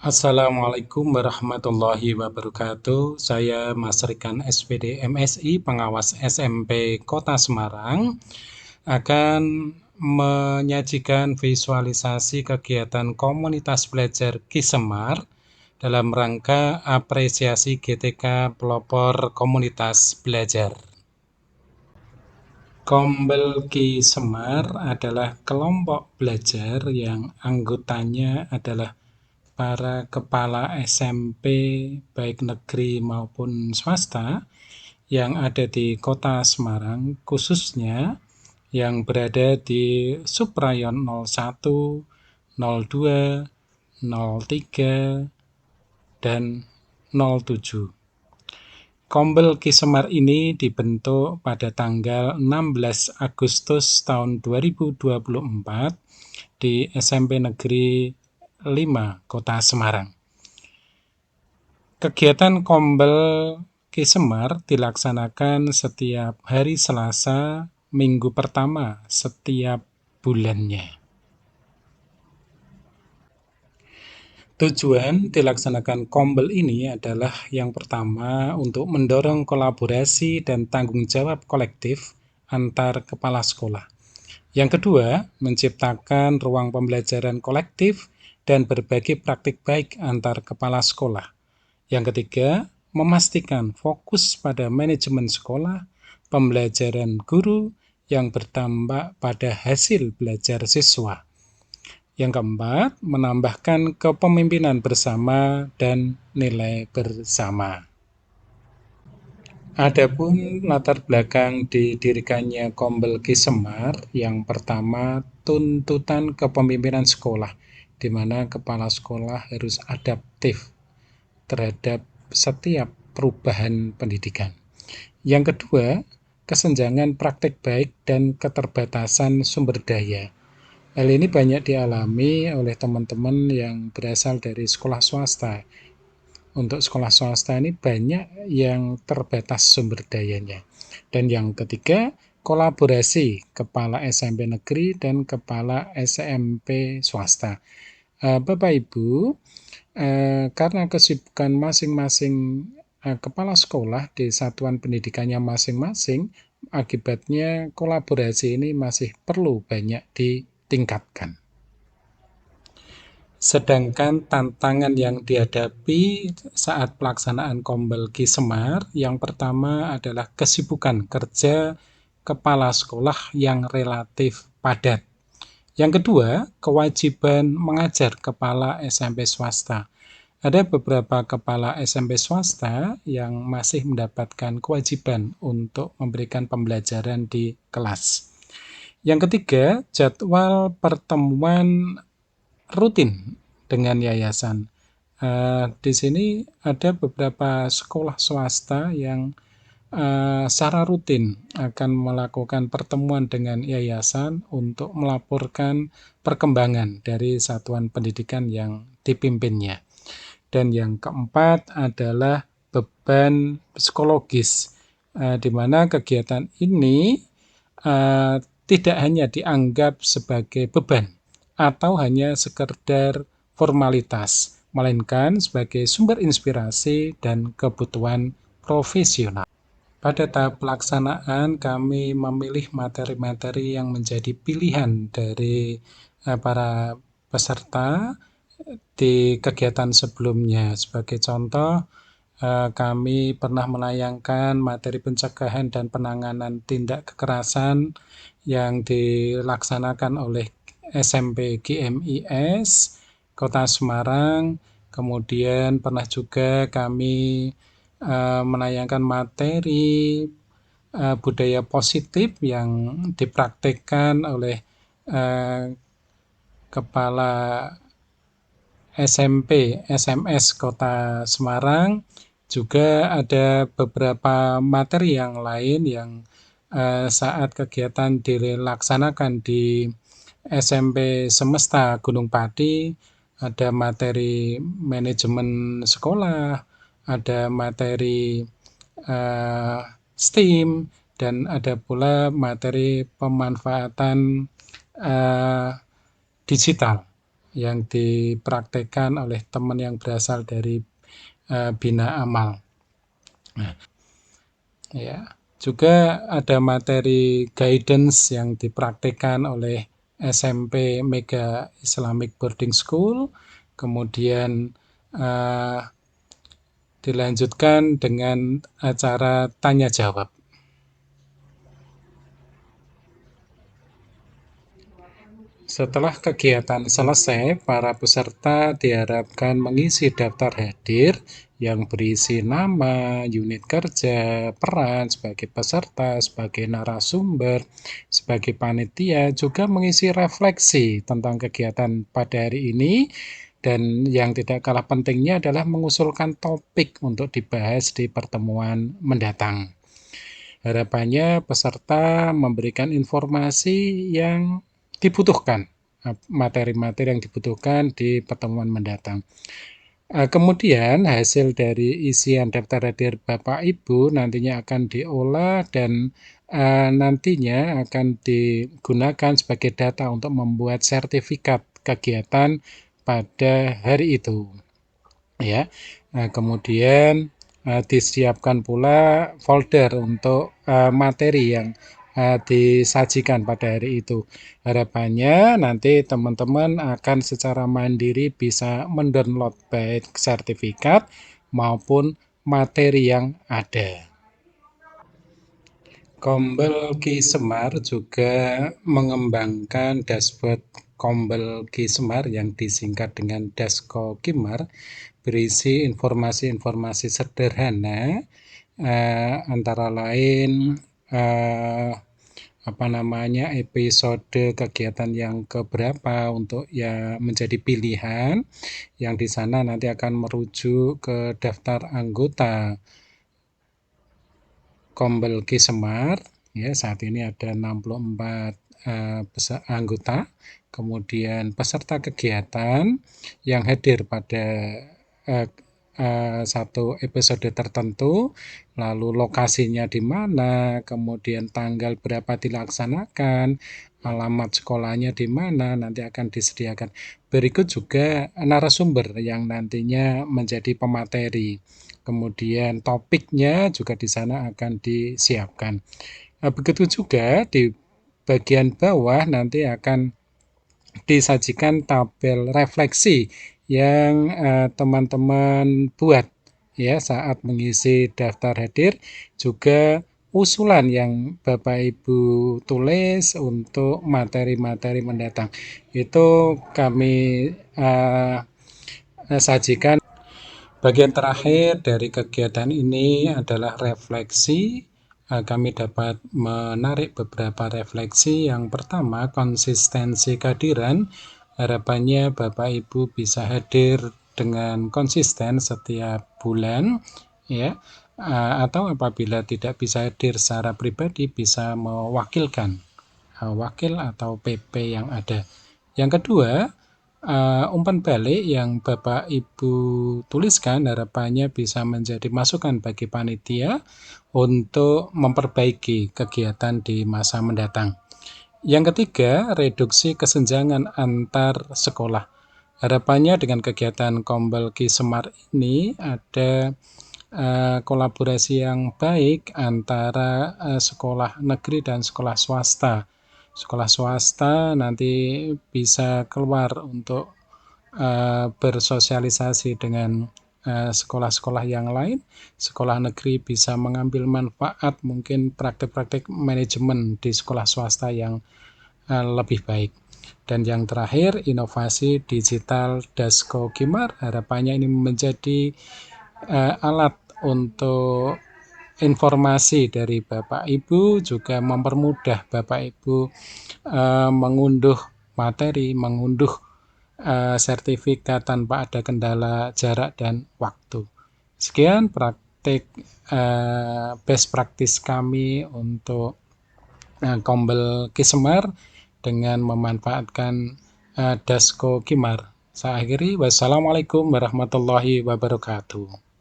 Assalamualaikum warahmatullahi wabarakatuh. Saya Mas Rikan SPD MSI, pengawas SMP Kota Semarang, akan menyajikan visualisasi kegiatan komunitas belajar Ki Semar dalam rangka apresiasi GTK pelopor komunitas belajar. Kombel Ki Semar adalah kelompok belajar yang anggotanya adalah para kepala SMP baik negeri maupun swasta yang ada di Kota Semarang, khususnya yang berada di Subrayon 01, 02, 03, dan 07. Kombel Ki Semar ini dibentuk pada tanggal 16 Agustus tahun 2024 di SMP Negeri 5 Kota Semarang. Kegiatan Kombel Ki Semar dilaksanakan setiap hari Selasa, minggu pertama setiap bulannya. Tujuan dilaksanakan Kombel ini adalah yang pertama untuk mendorong kolaborasi dan tanggung jawab kolektif antar kepala sekolah. Yang kedua, menciptakan ruang pembelajaran kolektif dan berbagi praktik baik antar kepala sekolah. Yang ketiga, memastikan fokus pada manajemen sekolah, pembelajaran guru yang berdampak pada hasil belajar siswa. Yang keempat, menambahkan kepemimpinan bersama dan nilai bersama. Adapun latar belakang didirikannya Kombel Ki Semar, yang pertama tuntutan kepemimpinan sekolah, di mana kepala sekolah harus adaptif terhadap setiap perubahan pendidikan. Yang kedua, kesenjangan praktik baik dan keterbatasan sumber daya. Hal ini banyak dialami oleh teman-teman yang berasal dari sekolah swasta. Untuk sekolah swasta ini banyak yang terbatas sumber dayanya. Dan yang ketiga, kolaborasi kepala SMP negeri dan kepala SMP swasta. Bapak Ibu, karena kesibukan masing-masing kepala sekolah di satuan pendidikannya masing-masing, akibatnya kolaborasi ini masih perlu banyak ditingkatkan. Sedangkan tantangan yang dihadapi saat pelaksanaan Kombel Ki Semar, yang pertama adalah kesibukan kerja kepala sekolah yang relatif padat. Yang kedua, kewajiban mengajar kepala SMP swasta. Ada beberapa kepala SMP swasta yang masih mendapatkan kewajiban untuk memberikan pembelajaran di kelas. Yang ketiga, jadwal pertemuan rutin dengan yayasan. Di sini ada beberapa sekolah swasta yang secara rutin akan melakukan pertemuan dengan yayasan untuk melaporkan perkembangan dari satuan pendidikan yang dipimpinnya. Dan yang keempat adalah beban psikologis, di mana kegiatan ini tidak hanya dianggap sebagai beban atau hanya sekedar formalitas, melainkan sebagai sumber inspirasi dan kebutuhan profesional. Pada tahap pelaksanaan, kami memilih materi-materi yang menjadi pilihan dari para peserta di kegiatan sebelumnya. Sebagai contoh, kami pernah menayangkan materi pencegahan dan penanganan tindak kekerasan yang dilaksanakan oleh SMP GMIS Kota Semarang. Kemudian pernah juga kami menayangkan materi budaya positif yang dipraktikkan oleh kepala SMP SMS Kota Semarang. Juga ada beberapa materi yang lain yang saat kegiatan dilaksanakan di SMP Semesta Gunung Pati, ada materi manajemen sekolah, ada materi STEAM, dan ada pula materi pemanfaatan digital. yang dipraktekkan oleh teman yang berasal dari Bina Amal. Ya, juga ada materi guidance yang dipraktikkan oleh SMP Mega Islamic Boarding School, kemudian eh, dilanjutkan dengan acara tanya jawab. Setelah kegiatan selesai, para peserta diharapkan mengisi daftar hadir yang berisi nama, unit kerja, peran sebagai peserta, sebagai narasumber, sebagai panitia, juga mengisi refleksi tentang kegiatan pada hari ini, dan yang tidak kalah pentingnya adalah mengusulkan topik untuk dibahas di pertemuan mendatang. Harapannya peserta memberikan informasi yang dibutuhkan, materi-materi yang dibutuhkan di pertemuan mendatang. Kemudian hasil dari isian daftar hadir Bapak Ibu nantinya akan diolah dan nantinya akan digunakan sebagai data untuk membuat sertifikat kegiatan pada hari itu. Ya, kemudian disiapkan pula folder untuk materi yang disajikan pada hari itu. Harapannya nanti teman-teman akan secara mandiri bisa mendownload baik sertifikat maupun materi yang ada. Kombel Ki Semar juga mengembangkan dashboard Kombel Ki Semar yang disingkat dengan Dasko Kimar, berisi informasi-informasi sederhana, antara lain eh, episode kegiatan yang keberapa untuk ya menjadi pilihan, yang di sana nanti akan merujuk ke daftar anggota Kombel Ki Semar. Ya, saat ini ada 64 anggota, kemudian peserta kegiatan yang hadir pada eh, satu episode tertentu, lalu lokasinya di mana, kemudian tanggal berapa dilaksanakan, alamat sekolahnya di mana, nanti akan disediakan. Berikut juga narasumber yang nantinya menjadi pemateri. Kemudian topiknya juga di sana akan disiapkan. Begitu juga di bagian bawah nanti akan disajikan tabel refleksi yang teman-teman buat ya saat mengisi daftar hadir, juga usulan yang Bapak Ibu tulis untuk materi-materi mendatang. Itu kami sajikan. Bagian terakhir dari kegiatan ini adalah refleksi. Kami dapat menarik beberapa refleksi. Yang pertama, konsistensi kehadiran. Harapannya Bapak Ibu bisa hadir dengan konsisten setiap bulan, ya. Atau apabila tidak bisa hadir secara pribadi, bisa mewakilkan wakil atau PP yang ada. Yang kedua, umpan balik yang Bapak Ibu tuliskan harapannya bisa menjadi masukan bagi panitia untuk memperbaiki kegiatan di masa mendatang. Yang ketiga, reduksi kesenjangan antar sekolah. Harapannya dengan kegiatan Kombel Ki Semar ini ada kolaborasi yang baik antara sekolah negeri dan sekolah swasta. Sekolah swasta nanti bisa keluar untuk bersosialisasi dengan sekolah-sekolah yang lain. Sekolah negeri bisa mengambil manfaat mungkin praktek-praktek manajemen di sekolah swasta yang lebih baik. Dan yang terakhir, inovasi digital Dasko Kimar, harapannya ini menjadi alat untuk informasi dari Bapak Ibu, juga mempermudah Bapak Ibu mengunduh materi, mengunduh sertifikat tanpa ada kendala jarak dan waktu. Sekian praktik best practice kami untuk Kombel Ki Semar dengan memanfaatkan Dasko Kimar. Saya akhiri, wassalamualaikum warahmatullahi wabarakatuh.